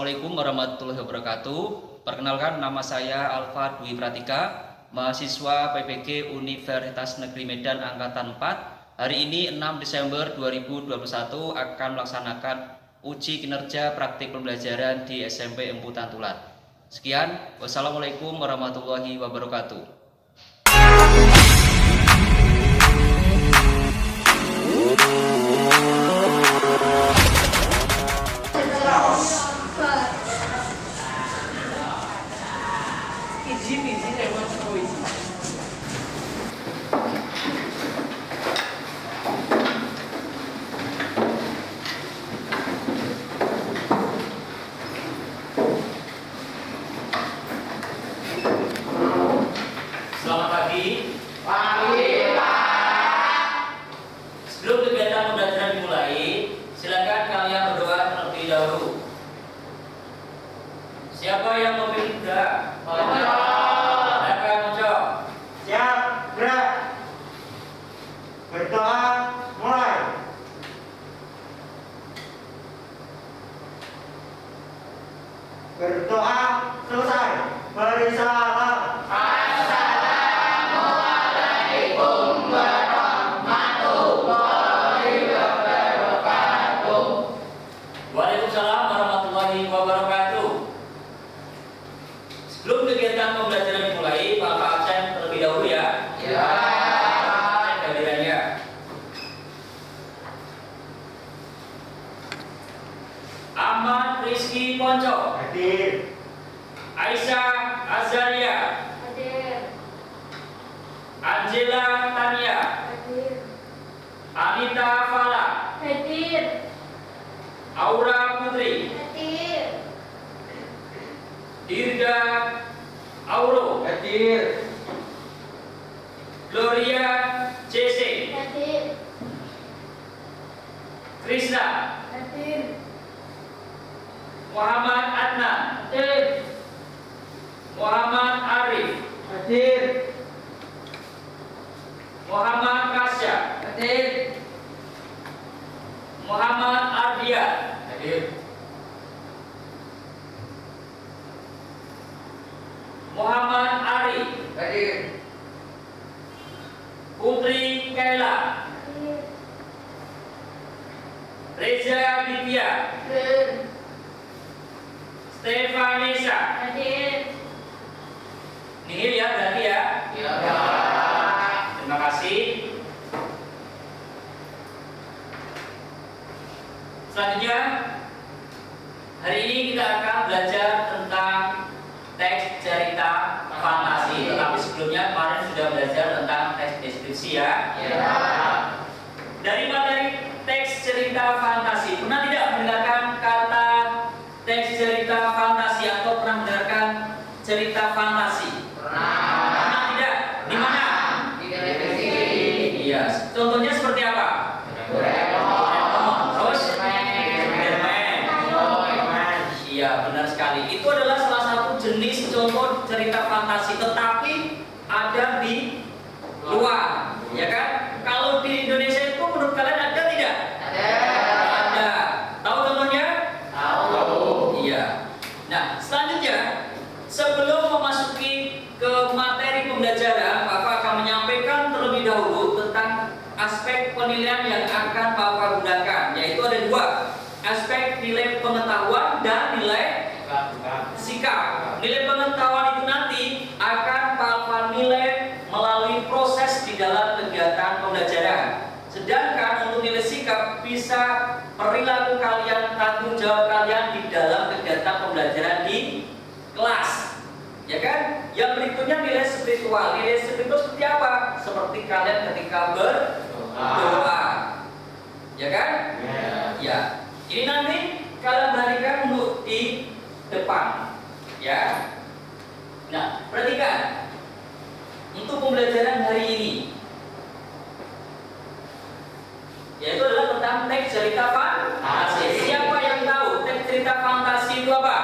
Assalamualaikum warahmatullahi wabarakatuh. Perkenalkan, nama saya Alfa Dwi Pratika, mahasiswa PPG Universitas Negeri Medan Angkatan 4. Hari ini 6 Desember 2021 akan melaksanakan uji kinerja praktik pembelajaran di SMP Empu Tantular. Sekian, wassalamualaikum warahmatullahi wabarakatuh. Selamat pagi. Pagi, Pak. Sebelum kegiatan pembelajaran dimulai, silakan kalian berdoa terlebih dahulu. Siapa yang memilih doa? Silakan Mojo. Siap, gerak. Berdoa, mulai. Berdoa, selesai. Beri salam. Assalamualaikum warahmatullahi wabarakatuh. Waalaikumsalam warahmatullahi wabarakatuh. Sebelum kegiatan pembelajaran dimulai, Bapak absen terlebih dahulu ya. Ya. Absen kehadirannya. Ahmad Rizky Ponco, Hadir. Aisyah Azaria, Hadir. Angela Tania, Hadir. Anita Fala, Hadir. Aura Putri, Hadir. Dirga Auro, Hadir. Gloria JC, Hadir. Krishna, Hadir. Muhammad Adnan, Hadir. Muhammad Arif, Hadir. Muhammad Kasya, Hadir. Muhammad Ardia, Hadir. Muhammad Ari, Hadir. Putri Kaila, Hadir. Reza Ditya, Hadir. Stefanesa. Hadir. Nihil ya berarti ya. Ya. Terima kasih. Selanjutnya, hari ini kita akan belajar tentang teks cerita fantasi. Tetapi sebelumnya kemarin sudah belajar tentang teks deskripsi ya. Ya. Dari materi teks cerita fantasi, pernah tidak mendengarkan kata teks cerita fantasi atau pernah mendengarkan cerita fantasi? Pernah tidak? Di mana? Iya. Contohnya seperti apa? Terus? Spiderman. Iya, benar sekali. Itu adalah salah satu jenis contoh cerita fantasi, tetapi ada di luar, ya kan? Kalau di Indonesia itu menurut kalian ada tidak? Ada. Tahu contohnya? Iya. Nah, selanjutnya sebelum memasuki ke materi pembelajaran, Bapak akan menyampaikan terlebih dahulu tentang aspek penilaian yang akan Bapak gunakan, yaitu ada dua, aspek nilai pengetahuan dan nilai sikap. Nilai pengetahuan itu nanti akan Bapak nilai melalui proses di dalam kegiatan pembelajaran. Sedangkan untuk nilai sikap bisa perilaku kalian, tanggung jawab kalian di dalam kegiatan pembelajaran di kelas. Ya kan? Yang berikutnya nilai spiritual. Nilai spiritual seperti apa? Seperti kalian ketika berdoa. Ya kan? Ya. Ini nanti kalian perhatikan untuk di depan. Ya. Nah, perhatikan. Untuk pembelajaran hari ini, yaitu adalah tentang teks cerita fantasi. Siapa yang tahu teks cerita fantasi itu apa?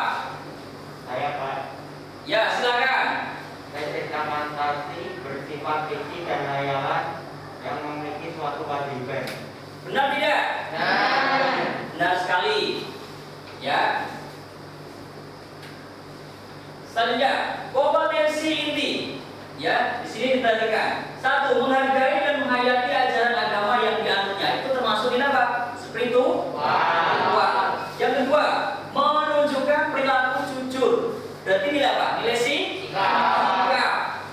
Saya, Pak. Ya, silakan. Cerita fantasi bersifat fiksi dan hayalan yang memiliki suatu kewajiban. Benar tidak? Nah. Benar sekali. Ya. Selanjutnya, kompetensi inti. Ya, di sini diperhatikan. Satu, menghargai dan menghayati ajaran agama yang dianutnya. Itu termasuk ini apa? Spiritual. Yang kedua, menunjukkan perilaku jujur. Berarti nilai apa? Nilai sikap.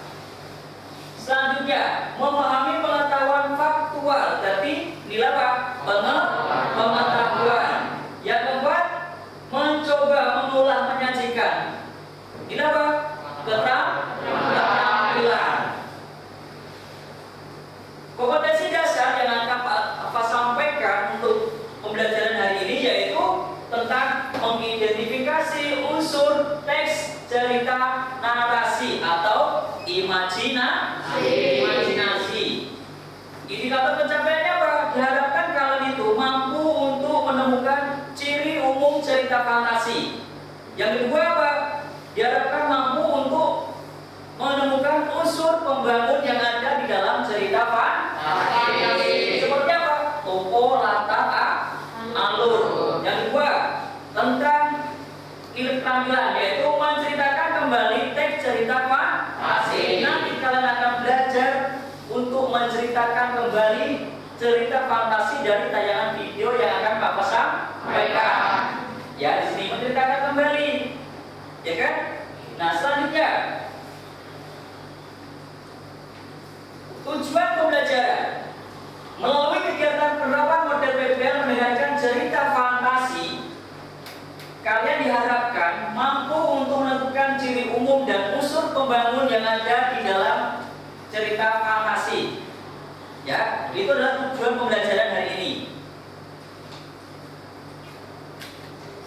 Selanjutnya, memahami pengetahuan faktual. Berarti nilai apa? Pengetahuan. Yang keempat, mencoba mengolah menyajikan. Nilai apa? Keterampilan. Kompetensi dasar yang akan Pak sampaikan untuk pembelajaran hari ini yaitu tentang mengidentifikasi unsur teks cerita narasi atau imajinasi. Indikator pencapaiannya apa? Diharapkan kalian itu mampu untuk menemukan ciri umum cerita fantasi. Yang kedua apa? Diharapkan mampu untuk menemukan unsur pembangun yang ada di dalam cerita fantasi. Seperti apa? Tokoh, latar, alur. Yang kedua, tentang nilai keterampilan yaitu menceritakan kembali teks cerita fantasi. Nanti kalian akan belajar untuk menceritakan kembali cerita fantasi dari tayangan video yang akan Bapak sampaikan. Ya, di sini menceritakan kembali. Ya kan? Nah, selanjutnya tujuan pembelajaran melalui kegiatan penerapan model PBL mendengarkan cerita fantasi. Kalian diharapkan mampu untuk menentukan ciri umum dan unsur pembangun yang ada di dalam cerita fantasi. Ya, itu adalah tujuan pembelajaran hari ini.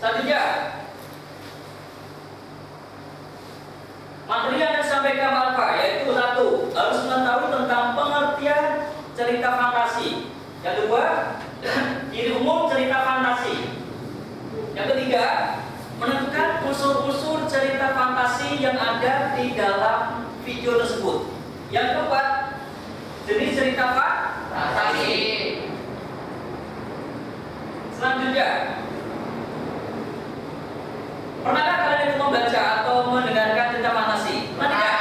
Selanjutnya, materi yang disampaikan apa? Yaitu satu, harus mengetahui tentang pengertian cerita fantasi. Yang kedua, ciri umum cerita fantasi. Yang ketiga, menentukan unsur-unsur cerita fantasi yang ada di dalam video tersebut. Yang keempat, jenis cerita fantasi. Selanjutnya, pernahkah kalian itu membaca atau mendengarkan cerita fantasi? Tidak.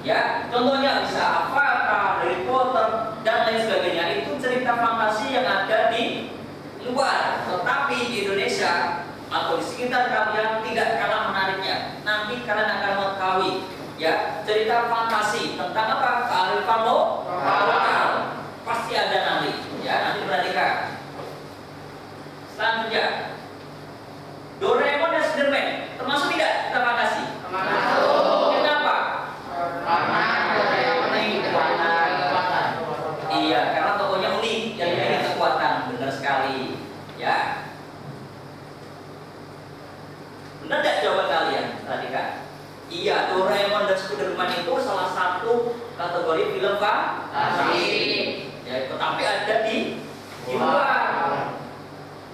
Ya, contohnya bisa Avatar, Harry Potter, dan lain sebagainya. Itu cerita fantasi yang ada di luar, tetapi di Indonesia atau di sekitar kalian tidak kalah menariknya. Nanti kalian akan mengetahui, ya, cerita fantasi tentang apa? Kearifan lokal. Pasti ada nanti, ya, nanti perhatikan. Selanjutnya, Doraemon dan Spiderman termasuk tidak cerita fantasi? Termasuk. Kenapa? Karena Doraemon ini kekuatan. Iya, karena tokohnya unik, yang memiliki kekuatan. Benar sekali, ya. Benar tidak jawaban kalian? Perhatikan. Iya, Doraemon dan Spiderman itu salah satu kategori film fantasi. Ya, tetapi ada di luar.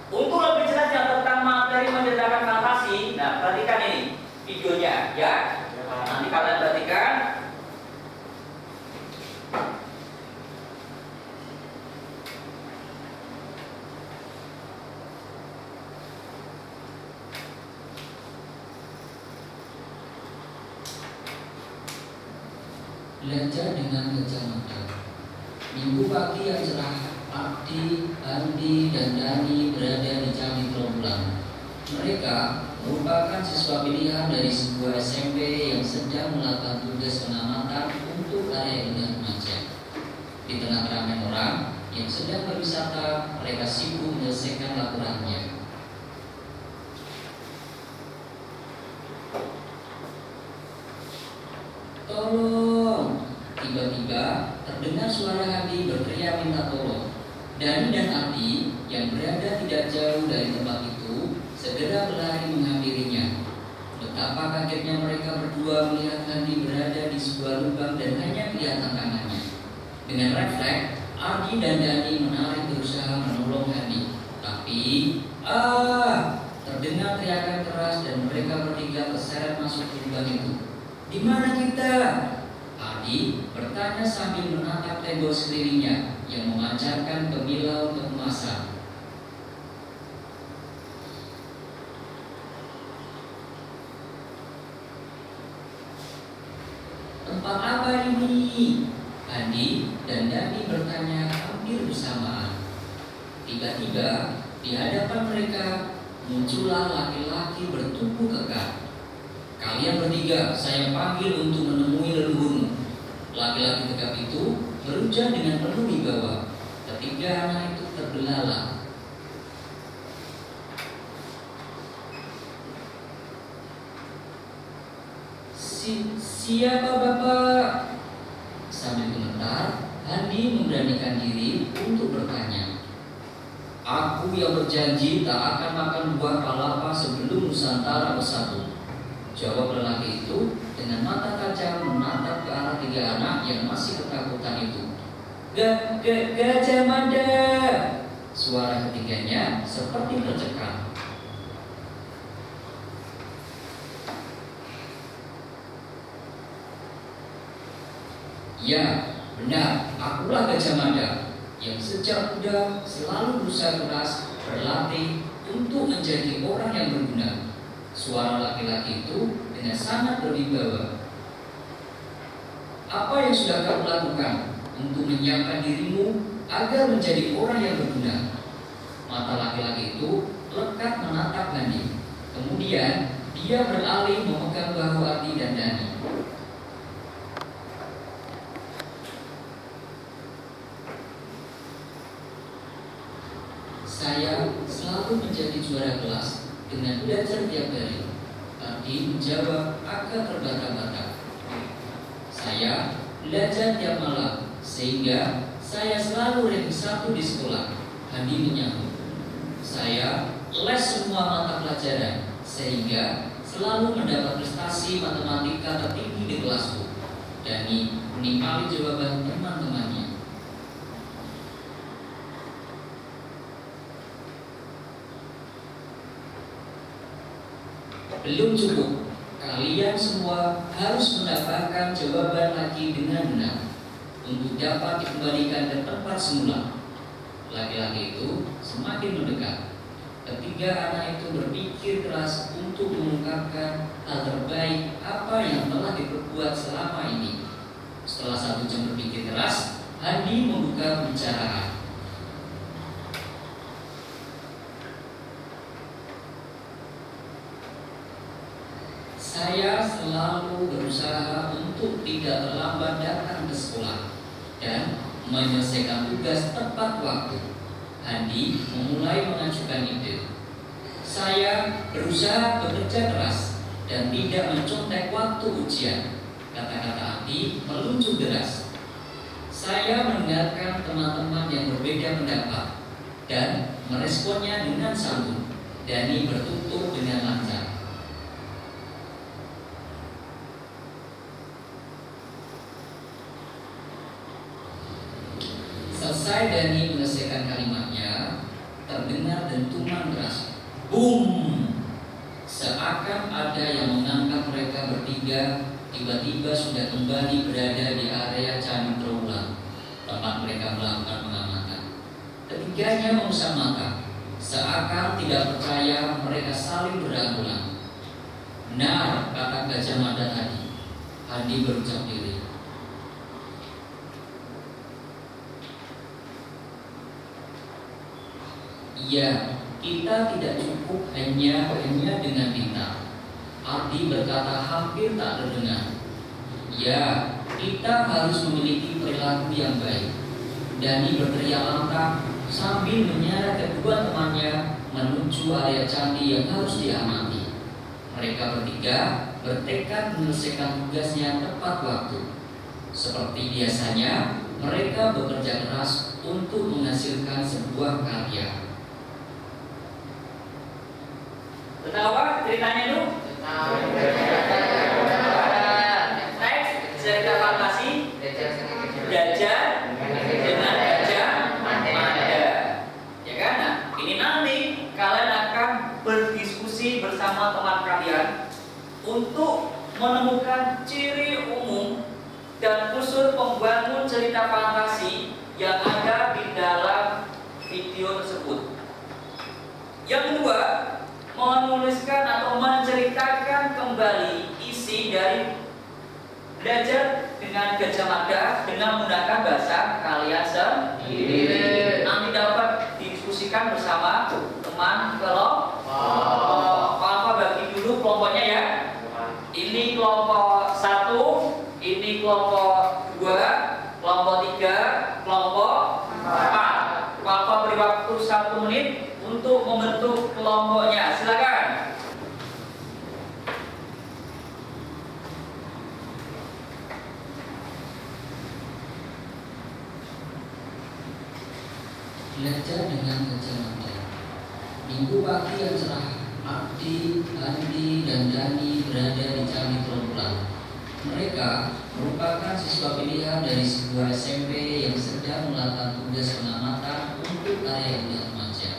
Untuk lebih jelasnya tentang materi menceritakan fantasi, nah perhatikan ini videonya, ya. Nanti kalian perhatikan. Belajar dengan kacamata. Minggu pagi yang cerah, Abdi, Andi, dan Dani berada di Candi Trombelang. Mereka merupakan siswa pilihan dari sebuah SMP yang sedang melakukan tugas pengamatan untuk area indah remaja. Di tengah ramai orang yang sedang berwisata, mereka sibuk menyelesaikan laporannya. Tolong! Tiba-tiba terdengar suara Andi berteriak minta tolong. Dani dan Andi yang berada tidak jauh dari tempat itu segera berlari menghampirinya. Betapa kagetnya mereka berdua melihat Andi berada di sebuah lubang dan hanya kelihatan tangannya. Dengan refleks, Andi dan Dani menarik berusaha menolong Andi. Tapi, terdengar teriakan keras dan mereka bertiga terseret masuk ke lubang itu. Di mana kita? Adi bertanya sambil menatap tembok sekelilingnya yang memancarkan kemilau keemasan. apa ini? Andi dan Dani bertanya hampir bersamaan. Tiba-tiba di hadapan mereka muncullah laki-laki bertubuh kekar. Kalian bertiga saya panggil untuk menemui leluhurmu. Laki-laki tegap itu berujar dengan penuh wibawa. Ketiga anak itu terbelalak. Siapa Bapak? Sambil gemetar, Andi memberanikan diri untuk bertanya. Aku yang berjanji tak akan makan buah palapa sebelum Nusantara bersatu. Jawab lelaki itu dengan mata tajam menatap ke arah tiga anak yang masih ketakutan itu. Gajah Mada! Suara ketiganya seperti tercekam. Ya, benar, akulah Gajah Mada yang sejak muda selalu berusaha keras berlatih untuk menjadi orang yang berguna. Suara laki-laki itu dengan sangat berwibawa. Apa yang sudah kamu lakukan untuk menyiapkan dirimu agar menjadi orang yang berguna? Mata laki-laki itu lekat menatap Andi. Kemudian dia beralih memegang bahu Andi dan Dani. Saya selalu menjadi juara kelas dengan belajar tiap hari. Andi menjawab agak terbata-bata. Saya belajar tiap malam sehingga saya selalu ranking 1 di sekolah. Andi menyambut. Saya les semua mata pelajaran sehingga selalu mendapat prestasi matematika tertinggi di kelasku. Dani menimpali jawaban teman-temannya. Belum cukup, kalian semua harus mendapatkan jawaban lagi dengan benar untuk dapat dikembalikan ke tempat semula. Laki-laki itu semakin mendekat. Ketiga anak itu berpikir keras untuk mengungkapkan hal terbaik apa yang telah diperbuat selama ini. Setelah 1 jam berpikir keras, Andi membuka pembicaraan. Saya selalu berusaha untuk tidak terlambat datang ke sekolah dan menyelesaikan tugas tepat waktu. Andi memulai mengajukan ide. Saya berusaha bekerja keras dan tidak mencontek waktu ujian. Kata-kata Andi meluncur deras. Saya mendengarkan teman-teman yang berbeda pendapat dan meresponnya dengan santun. Dani bertutur dengan lancar. Selesai Dani menyelesaikan kalimatnya, terdengar dentuman keras. Boom! Seakan ada yang mengangkat mereka bertiga, tiba-tiba sudah kembali berada di area Candi Trawulan, tempat mereka melakukan pengamatan. Ketiganya mengusap mata, seakan tidak percaya mereka saling beranggulan. Benar, kata Gajah Mada tadi. Andi berucap diri. Ya, kita tidak cukup hanya dengan bintang. Andi berkata hampir tak terdengar. Ya, kita harus memiliki perilaku yang baik. Dani berteriak lantang sambil menyeret kedua temannya menuju area candi yang harus diamati. Mereka bertiga bertekad menyelesaikan tugasnya tepat waktu. Seperti biasanya, mereka bekerja keras untuk menghasilkan sebuah karya. Kenapa ceritanya itu? Next, cerita fantasi Gajah dengan Gajah Mada. Ya kan? Nah, ini nanti kalian akan berdiskusi bersama teman kalian untuk menemukan ciri umum dan unsur pembangun cerita fantasi yang ada di dalam video tersebut. Yang kedua, menuliskan atau menceritakan kembali isi dari Belajar dengan dengan Gajah Mada dengan menggunakan bahasa kalian sendiri. Nanti dapat diskusikan bersama teman kelompok. Apa bagi dulu kelompoknya ya? Ini kelompok 1, ini kelompok 2, kelompok 3, kelompok 4. Bapak beri waktu 1 menit untuk membentuk kelompoknya. Silakan. Belajar dengan kacamata. Minggu pagi yang cerah, Abdi, Andi, dan Dani berada di Candi Tronplang. Mereka merupakan siswa pilihan dari sebuah SMP yang sedang melakukan tugas pengamatan untuk area Indah Remaja.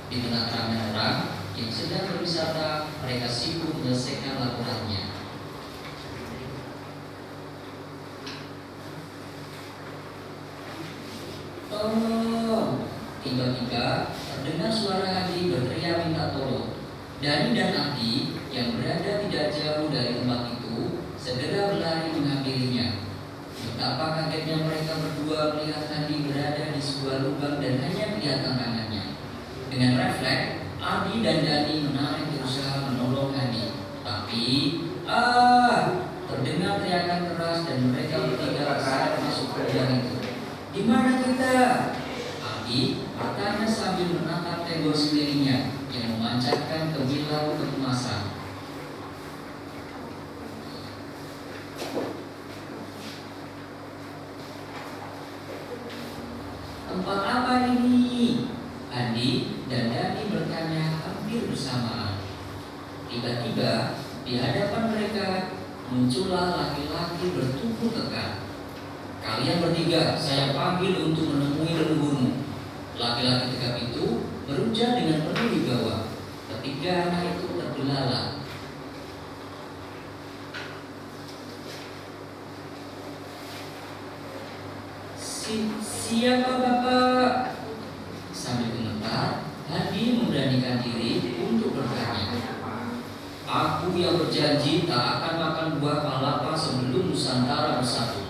Di tengah ramai orang yang sedang berwisata, mereka sibuk menyelesaikan laporannya. Tolong! Tiba-tiba terdengar suara Andi berteriak minta tolong. Dani dan Andi yang berada tidak jauh dari tempat itu segera berlari menghampirinya. Betapa kagetnya mereka berdua melihat Andi berada di sebuah lubang dan hanya kelihatan tangannya. Dengan refleks, Andi dan Dani menarik berusaha menolong Andi. Tapi, terdengar teriakan keras dan mereka bertiga terseret masuk ke lubang itu. Di mana kita? Andi bertanya sambil menatap tembok sekelilingnya yang memancarkan kebilau keemasan. Tempat apa ini? Andi dan Dani bertanya hampir bersamaan. Tiba-tiba di hadapan mereka muncullah laki-laki bertubuh kekar. Kalian bertiga saya panggil untuk menemui leluhurmu. Laki-laki tegap itu berujar dengan penuh wibawa. Ketiga anak itu terbelalak. Siapa bapak? Sambil gemetar, Hadi memberanikan diri untuk bertanya. Aku yang berjanji tak akan makan buah palapa sebelum Nusantara bersatu.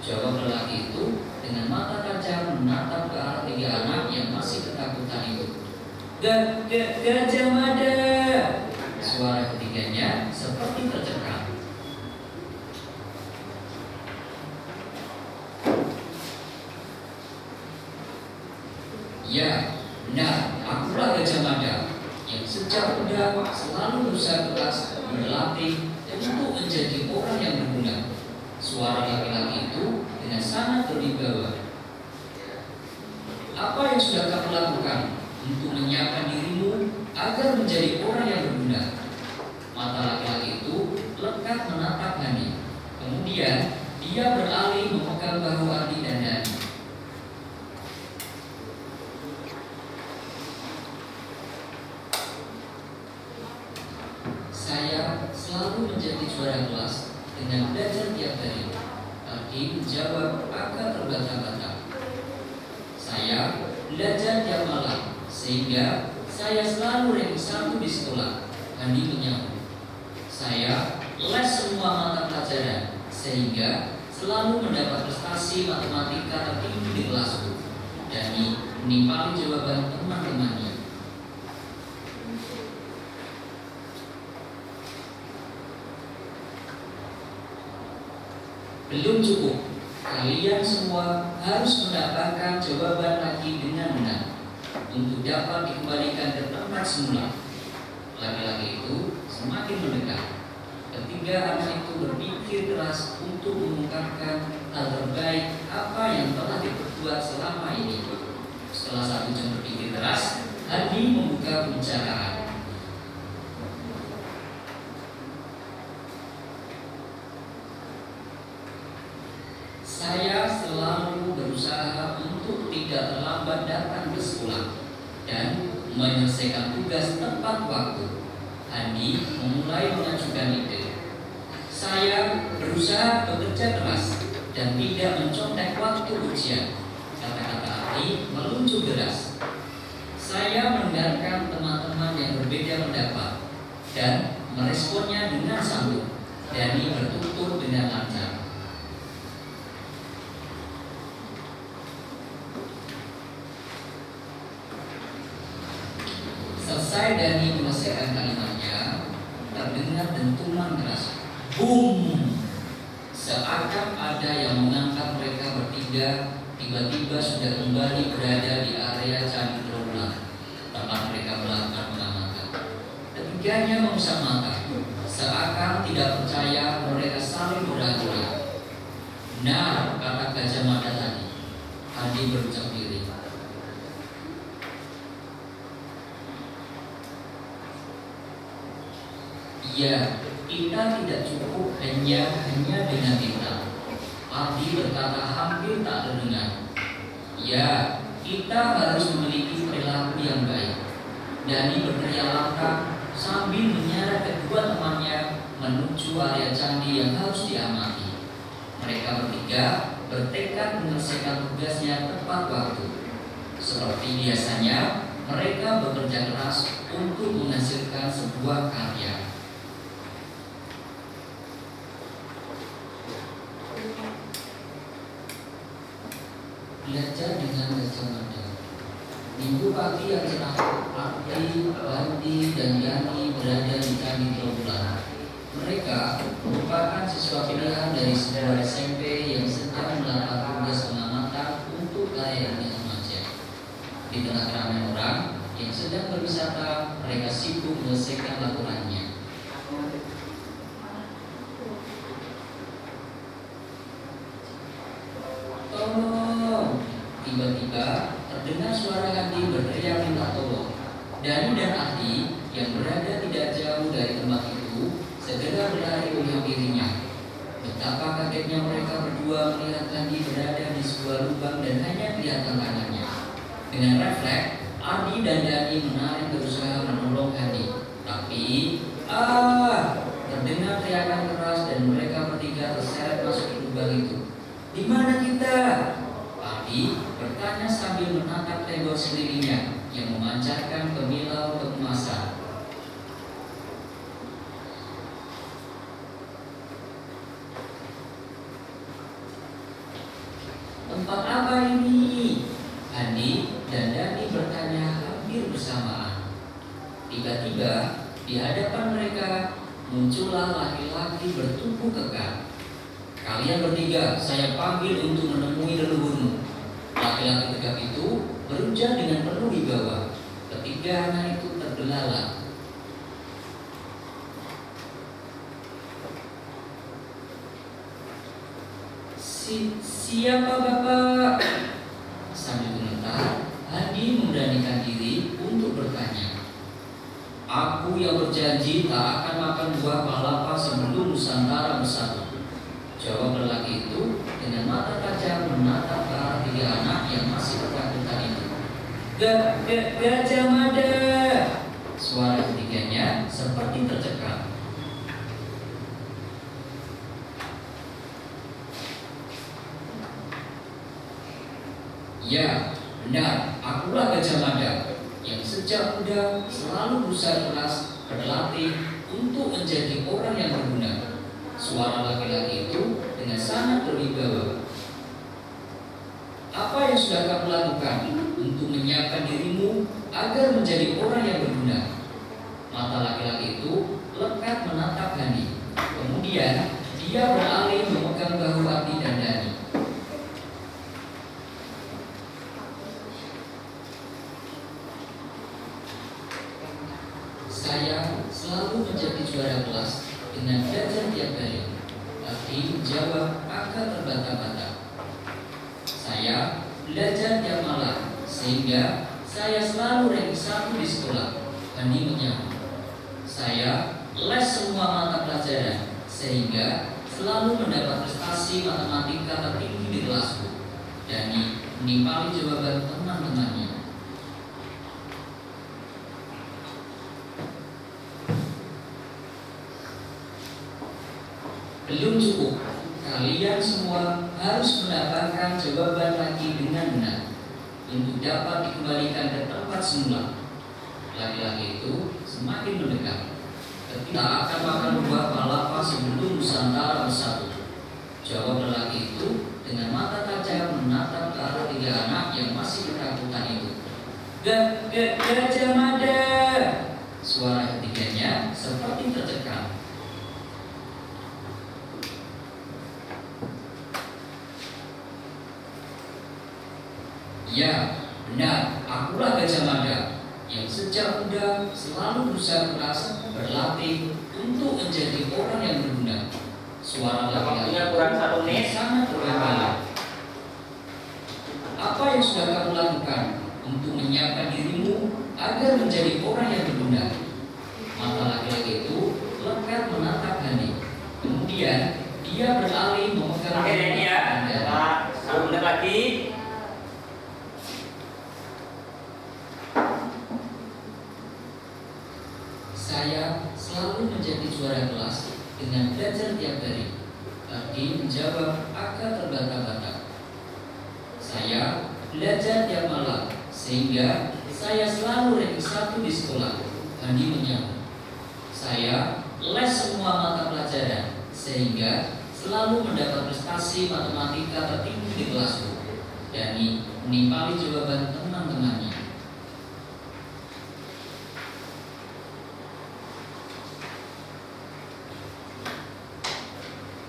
Jawab lelaki itu dengan mata tajam menatap ke arah tiga anak yang masih ketakutan itu. Gajah Mada! Suara ketiganya seperti tercekam. Ya, benar, akulah Gajah Mada yang sejak muda selalu berusaha keras berlatih untuk menjadi orang yang berguna. Suara laki-laki itu dengan sangat berwibawa. Apa yang sudah kamu lakukan untuk menyiapkan dirimu agar menjadi orang yang berguna? Mata laki-laki itu lekat menatap Andi. Kemudian dia beralih memegang bahu Andi dan Dani. Saya selalu menjadi juara kelas dengan belajar tiap hari. Andi menjawab agak terbata-bata. Saya belajar tiap malam sehingga saya selalu ranking 1 di sekolah. Andi menyambut. Saya les semua mata pelajaran sehingga selalu mendapat prestasi matematika tertinggi di kelasku. Dani menimpali jawaban teman-temannya. Belum cukup, kalian semua harus mendapatkan jawaban lagi dengan benar untuk dapat dikembalikan ke tempat semula. Laki-laki itu semakin mendekat. Ketiga anak itu berpikir keras untuk mengungkapkan hal terbaik apa yang telah diperbuat selama ini. Setelah 1 jam berpikir keras, Andi membuka pembicaraan. Saya selalu berusaha untuk tidak terlambat datang ke sekolah dan menyelesaikan tugas tepat waktu. Andi memulai mengajukan ide. Saya berusaha bekerja keras dan tidak mencontek waktu ujian. Kata-kata Andi meluncur deras. Saya mendengarkan teman-teman yang berbeda pendapat dan meresponnya dengan santun. Dani bertutur dengan lancar. Selesai Dani menyelesaikan kalimatnya, terdengar dentuman keras. Boom! Seakan ada yang mengangkat mereka bertiga. Tiba-tiba sudah kembali berada di area Candi Trawulan, tempat mereka melakukan pengamatan. Ketiganya mengusap mata, seakan tidak percaya. Mereka saling beradu-adu. Nah, kata Gajah Mada tadi. Hadi berucap diri. Ya, kita tidak cukup hanya dengan kita. Ardi berkata hampir tak terdengar. Ya, kita harus memiliki perilaku yang baik. Dani berteriak lantang sambil menyeret kedua temannya menuju area candi yang harus diamati. Mereka bertiga bertekad menyelesaikan tugasnya tepat waktu. Seperti biasanya, mereka bekerja keras untuk menghasilkan sebuah karya. Belajar dengan Gajah Mada. Minggu pagi yang cerah, Ardi, Bandi, dan Yani berada di Candi Trawulan. Mereka merupakan siswa pilihan dari sebuah SMP yang sedang melakukan tugas pengamatan untuk kegiatan remaja. Di tengah keramaian orang yang sedang berwisata, mereka sibuk menyelesaikan laporannya. Tolong! Tiba-tiba terdengar suara Hadi berteriak minta tolong. Dani dan Ardi yang berada tidak jauh dari tempat itu segera berlari menghampirinya. Betapa kagetnya mereka berdua melihat Hadi berada di sebuah lubang dan hanya kelihatan tangannya. Dengan refleks, Ardi dan Dani menarik berusaha menolong Hadi. Tapi, terdengar teriakan keras dan mereka bertiga terseret masuk ke lubang itu. Di mana kita? Ardi bertanya sambil menatap tembok sekelilingnya yang memancarkan kemilau keemasan. Tempat apa ini? Hadi dan Dani bertanya hampir bersamaan. Tiba-tiba di hadapan mereka muncullah laki-laki bertubuh kekar. Kalian bertiga, saya panggil untuk menemui leluhurmu. Laki-laki tegap itu berujar dengan penuh wibawa. Ketiga anak itu terbelalak. Siapa bapak? Sambil gemetar, Hadi memberanikan diri untuk bertanya. Aku yang berjanji tak akan makan buah palapa sebelum Nusantara bersatu. Jawab lelaki itu dengan mata tajam menatap ke arah tiga anak yang masih ketakutan itu. Gajah Mada! Suara ketiganya seperti tercekam. Ya, benar, akulah Gajah Mada yang sejak muda selalu berusaha keras berlatih untuk menjadi orang yang berguna. Suara laki-laki itu dengan sangat berwibawa. Apa yang sudah kamu lakukan untuk menyiapkan dirimu agar menjadi orang yang berguna? Mata laki-laki itu lekat menatap Hadi. Kemudian dia beralih memegang bahu Ardi dan Dani. Saya selalu menjadi juara kelas dengan belajar tiap hari. Ardi menjawab agak terbata-bata. Saya belajar tiap malam sehingga saya selalu ranking 1 di sekolah. Hadi menyambut. Saya les semua mata pelajaran sehingga selalu mendapat prestasi matematika tertinggi di kelasku. Dani menimpali jawaban teman-temannya. Belum cukup, kalian semua harus mendapatkan jawaban lagi dengan benar untuk dapat dikembalikan ke tempat semula. Laki-laki itu semakin mendekat. Kita akan makan buah palapa sebelum Nusantara bersatu. Jawab lelaki itu dengan mata tajam menatap ke arah tiga anak yang masih ketakutan itu. Gajah Mada. Suara ketiganya seperti tercekam. Ya, benar, akulah Gajah Mada yang sejak muda selalu berusaha keras berlatih untuk menjadi orang yang berguna. Suara Waktunya laki-laki kurang 1 menit. sangat berbahaya. Apa yang sudah kamu lakukan untuk menyiapkan dirimu agar menjadi orang yang berguna? Mata laki-laki itu lekat menatap Hani. Kemudian dia beralih memegang Akhirnya ini ya. Anda. 1 menit lagi. Saya selalu menjadi juara kelas dengan belajar tiap hari. Tadi menjawab agak terbata-bata. Saya belajar tiap malam sehingga saya selalu ranking 1 di sekolah. Hani menyambut. Saya les semua mata pelajaran sehingga selalu mendapat prestasi matematika tertinggi di kelasku. Dani menimpali jawaban teman-temannya.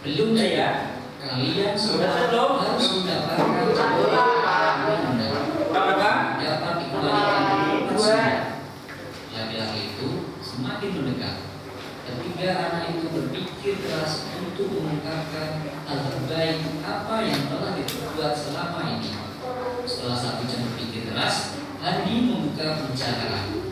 Belum ya? Kalian Sudah semua belum? harus mendapatkan jawaban benar. Berapa? Dapat dikembalikan bersama. Laki-laki itu semakin mendekat. Ketiga anak itu berpikir keras untuk mengungkapkan hal terbaik apa yang telah diperbuat selama ini. Setelah 1 jam berpikir keras, Hadi membuka pembicaraan.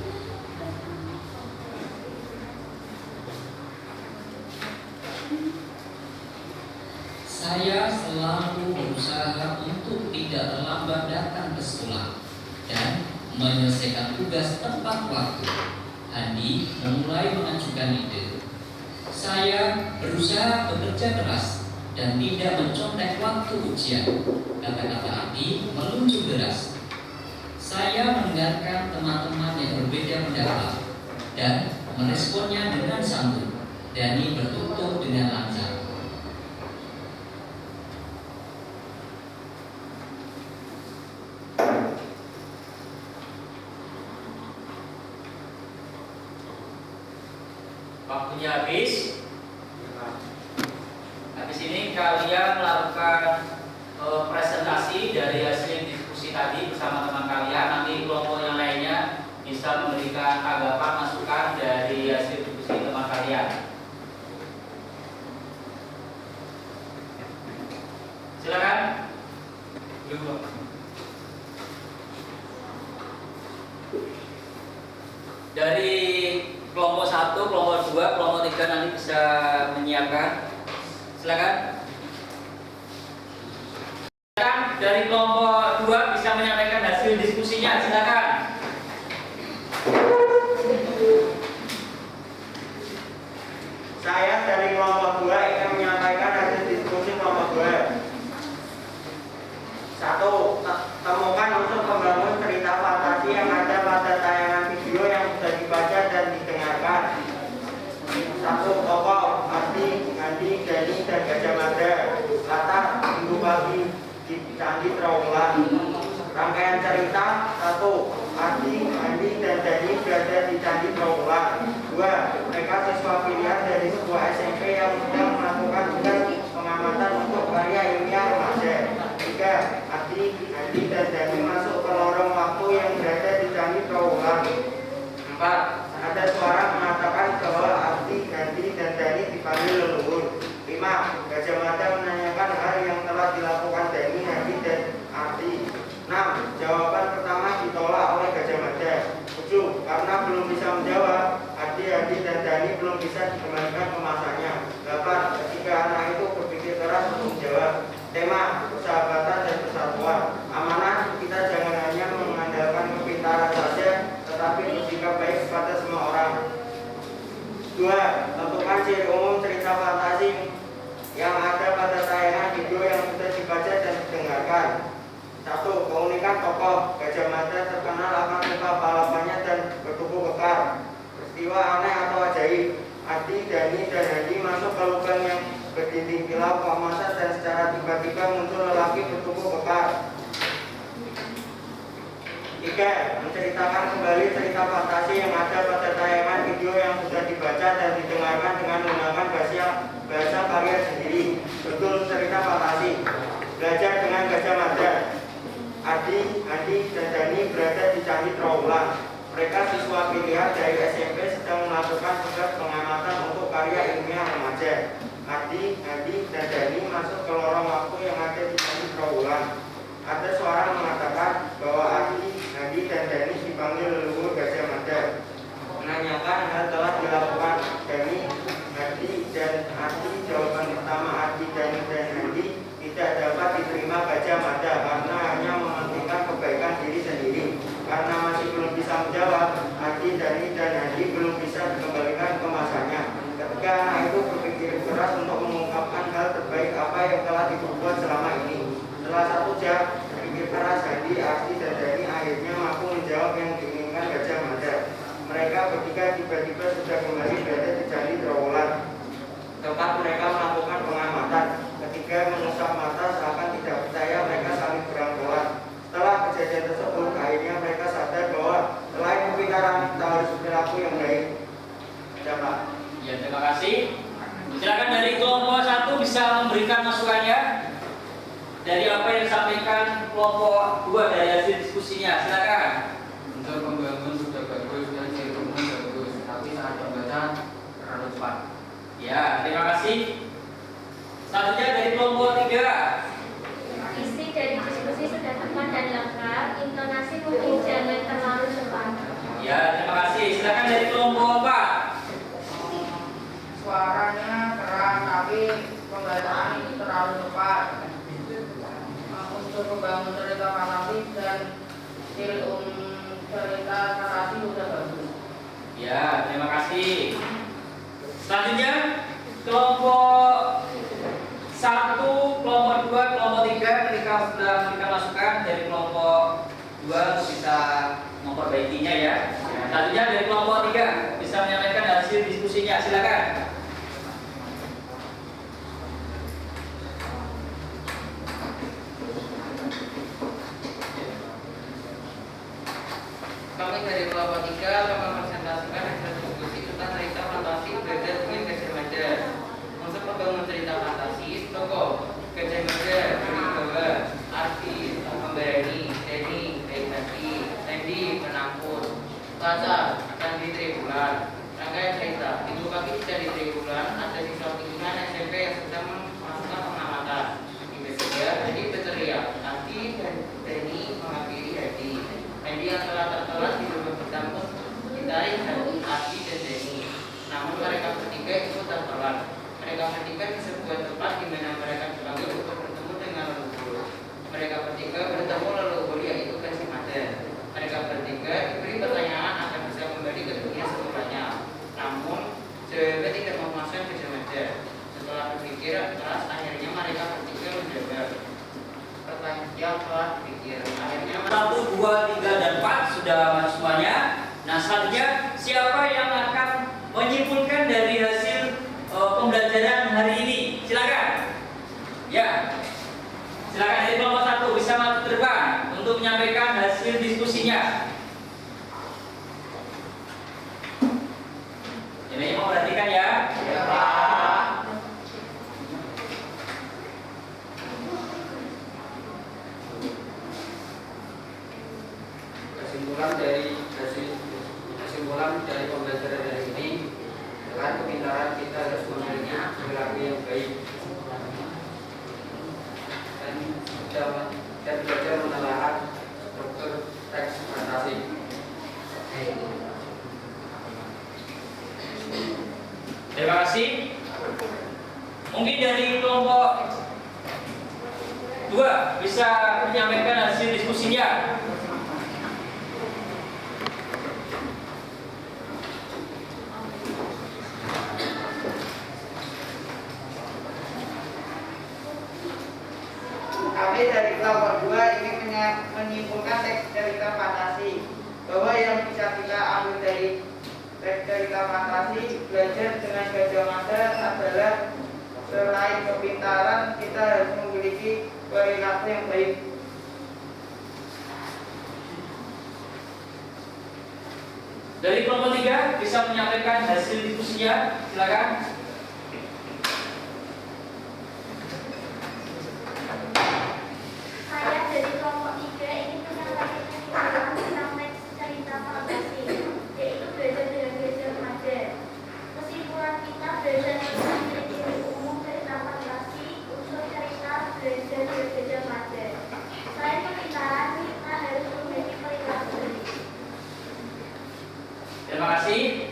Saya selalu berusaha untuk tidak terlambat datang ke sekolah dan menyelesaikan tugas tepat waktu. Andi mulai mengajukan ide. Saya berusaha bekerja keras dan tidak mencontek waktu ujian. Kata-kata Andi meluncur deras. Saya mendengarkan teman-teman yang berbeda pendapat dan meresponnya dengan santun. Dani bertutur dengan lancar. Waktunya habis. Habis ini kalian melakukan presentasi dari hasil diskusi tadi bersama teman kalian. Nanti kelompok yang lainnya bisa memberikan tanggapan masukan dari hasil diskusi teman kalian. Silakan. Dari kelompok 1, kelompok 2, kelompok 3 nanti bisa menyiapkan. Silakan. Dari kelompok 2 bisa menyampaikan hasil diskusinya. Silakan. Saya dari kelompok 2 ingin menyampaikan hasil diskusi kelompok 2. 1. Temukan unsur pembangun cerita fantasi yang ada pada tayangan video yang sudah dibaca dan didengarkan. 1. Tokoh Adi, Andi, Dani, dan Gajah Mada. Latar Minggu pagi di Candi Trawulan. Rangkaian cerita. 1. Adi, Andi, dan Dani berada di Candi Trawulan. 2. Mereka siswa pilihan dari sebuah SMP yang sedang melakukan tugas pengamatan untuk karya ilmiah remaja. 3. Adi, Andi, dan Dani masuk ke lorong waktu yang berada di Candi Trawulan. 4. Ada suara mengatakan bahwa Adi, Andi, dan Dani dipanggil leluhur. 5. Gajah Mada menanyakan hal yang telah dilakukan Dani, Andi, dan Adi. 6. Jawaban pertama ditolak oleh Gajah Mada. 7. Karena belum bisa menjawab, Adi, dan Dani belum bisa dikembalikan ke masanya. 8. Ketika anak itu berpikir keras untuk menjawab. Tema persahabatan dan persatuan. Amanah, kita jangan hanya mengandalkan kepintaran saja, tetapi bersikap baik kepada semua orang. 2. Tentukan ciri umum cerita fantasi yang ada pada tayangan video yang sudah dibaca dan didengarkan. 1. Keunikan tokoh. Gajah Mada terkenal akan suka balapannya dan bertubuh kekar. Peristiwa aneh atau ajaib. Adi, Dani, dan Hadi masuk ke lubang yang berdinding kilap keemasan dan secara tiba-tiba muncul lelaki bertubuh kekar. 3. Menceritakan kembali cerita fantasi yang ada pada tayangan video yang sudah dibaca dan didengarkan dengan menggunakan bahasa karya sendiri. Betul cerita fantasi. Belajar dengan Gajah Mada. Adi, dan Dani berada di Candi Trawulan. Mereka siswa pilihan dari SMP sedang melakukan tugas pengamatan untuk karya ilmiah remaja. Adi, dan Dani masuk ke lorong waktu yang ada di Candi Trawulan. Ada suara mengatakan bahwa Adi, dan Dani dipanggil leluhur Gajah Mada. Menanyakan hal telah dilakukan Dani, dan Adi. Jawaban pertama Adi, Dani, dan Adi tidak dapat diterima Gajah Mada karena hanya mementingkan kebaikan diri sendiri. Karena masih belum bisa menjawab, Adi, Dani, dan Adi belum bisa dikembalikan ke masanya. Ketika anak itu berpikir keras untuk mengungkapkan hal terbaik apa yang telah diperbuat selama ini. Setelah 1 jam berpikir keras, Adi, dan Dani akhirnya mampu menjawab yang diinginkan Gajah Mada. Mereka bertiga tiba-tiba sudah kembali berada di Candi Trawulan, tempat mereka melakukan pengamatan. Ketika mengusap mata seakan tidak percaya, mereka saling berangkulan. Setelah kejadian tersebut, akhirnya mereka sadar bahwa selain kepintaran, kita harus berlaku yang baik. Ya, Pak. Ya, terima kasih. Silakan dari kelompok 1 bisa memberikan masukannya dari apa yang disampaikan kelompok 2 dari hasil diskusinya. Silakan. Untuk pembangunan sudah bagus dan ceritanya bagus, tapi saat pembaca terlalu cepat. Ya, terima kasih. Selanjutnya dari kelompok 3. Isi dari diskusi sudah tepat dan lengkap, intonasi mungkin jangan terlalu cepat. Ya, terima kasih. Silakan dari kelompok 4. Suaranya keras tapi pembacaan terlalu cepat. Untuk membangun cerita fantasi dan cerita narasi sudah bagus. Ya, terima kasih. Selanjutnya kelompok 1, kelompok 2, kelompok 3 ketika sudah memberikan masukan dari kelompok 2 bisa memperbaikinya ya. Selanjutnya dari kelompok 3 bisa menyampaikan hasil diskusinya. Silakan. Kami dari kelompok 3 mempresentasikan hasil diskusi tentang cerita fantasi belajar dengan Gajah Mada. Untuk membangun cerita fantasi, tokoh Gajah Mada berwibawa, Ardi memberani, Deni baik hati, Sandy penampur, Tata Candi Triwulan. Rangkaian cerita, Minggu pagi di Candi Triwulan ada siswa pimpinan SMP yang sedang melakukan pengamatan. Hingga saja Hadi berteriak, Ardi dan Deni menghampiri Hadi. Hadi yang telah tertelan di rumah bertamu ditarik Ardi dan Deni. Namun mereka bertiga ikut tertelan. Mereka bertiga di sebuah tempat di mana mereka dipanggil untuk bertemu dengan leluhur. Mereka bertiga bertemu leluhur yaitu Gajah Mada. Mereka bertiga diberi pertanyaan agar bisa kembali ke dunia semulanya. Namun jawabnya tidak memuaskan Gajah Mada. Setelah berpikir keras, akhirnya mereka bertiga menjawab pertanyaan yang telah dipikir. Akhirnya 1, 2, 3, dan 4 sudah masuk semuanya. Nah, selanjutnya siapa yang akan menyimpulkan dari hasil pembelajaran hari ini? Silakan. Ya. Silakan dari kelompok 1 bisa maju ke depan untuk menyampaikan hasil diskusinya. Ini mau perhatikan ya. Ya, Pak. Kesimpulan dari pembelajaran hari ini, dengan kepintaran kita harus memiliki perilaku yang baik dan belajar menelaah struktur teks fantasi. Terima kasih. Mungkin dari kelompok 2 bisa menyampaikan hasil diskusinya. Kami dari kelompok 2 ingin menyimpulkan teks cerita fantasi bahwa yang bisa kita ambil dari teks cerita fantasi belajar dengan Gajah Mada adalah selain kepintaran kita harus memiliki perilaku yang baik. Dari kelompok 3 bisa menyampaikan hasil diskusinya, silakan. Saya dari kelompok 3 ingin menyampaikan kesimpulan tentang teks cerita fantasi, yaitu belajar dengan gajah remaja. Kesimpulan kita belajar tentang ciri-ciri umum cerita fantasi, unsur cerita belajar dengan gajah remaja. Selain kepintaran, kita harus memiliki perilaku benih. Terima kasih.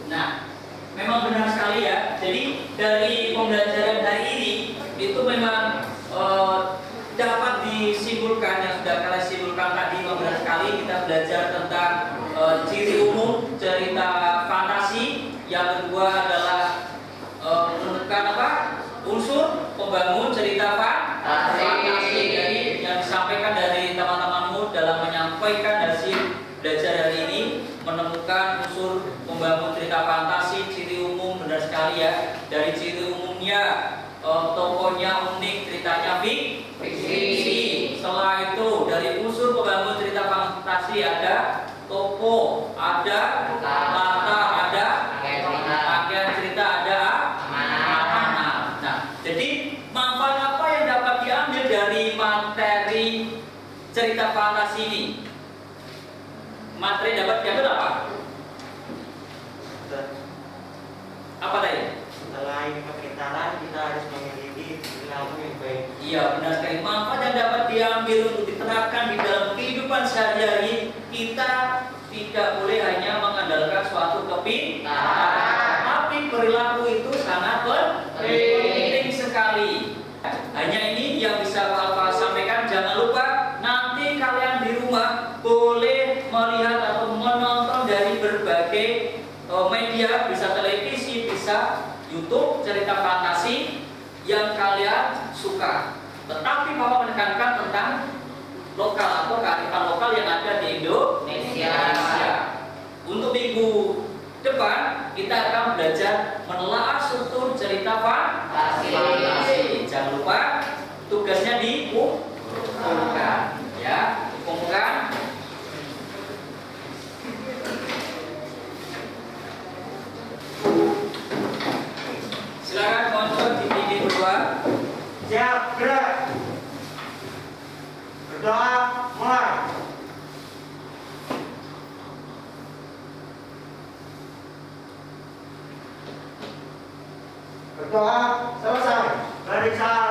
Nah, memang benar sekali ya. Jadi dari pembelajaran hari ini itu memang dapat disimpulkan yang sudah kalian simpulkan tadi. Benar sekali kita belajar tentang ciri umum cerita fantasi. Yang kedua adalah menemukan apa? Unsur pembangun cerita fantasi. Jadi yang disampaikan dari teman-temanmu dalam menyampaikan hasil belajar hari ini, menemukan unsur pembangun cerita fantasi, ciri umum, benar sekali ya. Dari ciri umumnya, tokohnya unik, ceritanya fiksi. Setelah itu dari unsur pembangun cerita fantasi ada tokoh, ada latar, ada rangkaian cerita, ada mana. Nah, jadi manfaat apa yang dapat diambil dari materi cerita fantasi ini? Materi dapat diambil apa? Apa tadi? Selain kepintaran, kita harus memiliki perilaku yang baik. Iya, benar sekali. Manfaat yang dapat diambil untuk diterapkan di dalam kehidupan sehari-hari, kita tidak boleh hanya mengandalkan suatu kepintaran, tapi perilaku itu sangat penting sekali. Hanya ini yang bisa Bapak sampaikan. Jangan lupa nanti kalian di rumah boleh melihat atau menonton dari berbagai media, bisa televisi, bisa YouTube, cerita fantasi yang kalian suka. Tetapi Bapak menekankan tentang lokal atau kearifan lokal yang ada di Indonesia. Untuk minggu depan kita akan belajar menelaah struktur cerita fantasi. Jangan lupa tugasnya dikumpulkan, ya, dikumpulkan. Silakan muncul di PD berdua. Siap, gerak. Berdoa, mulai. Berdoa, selesai. Barisan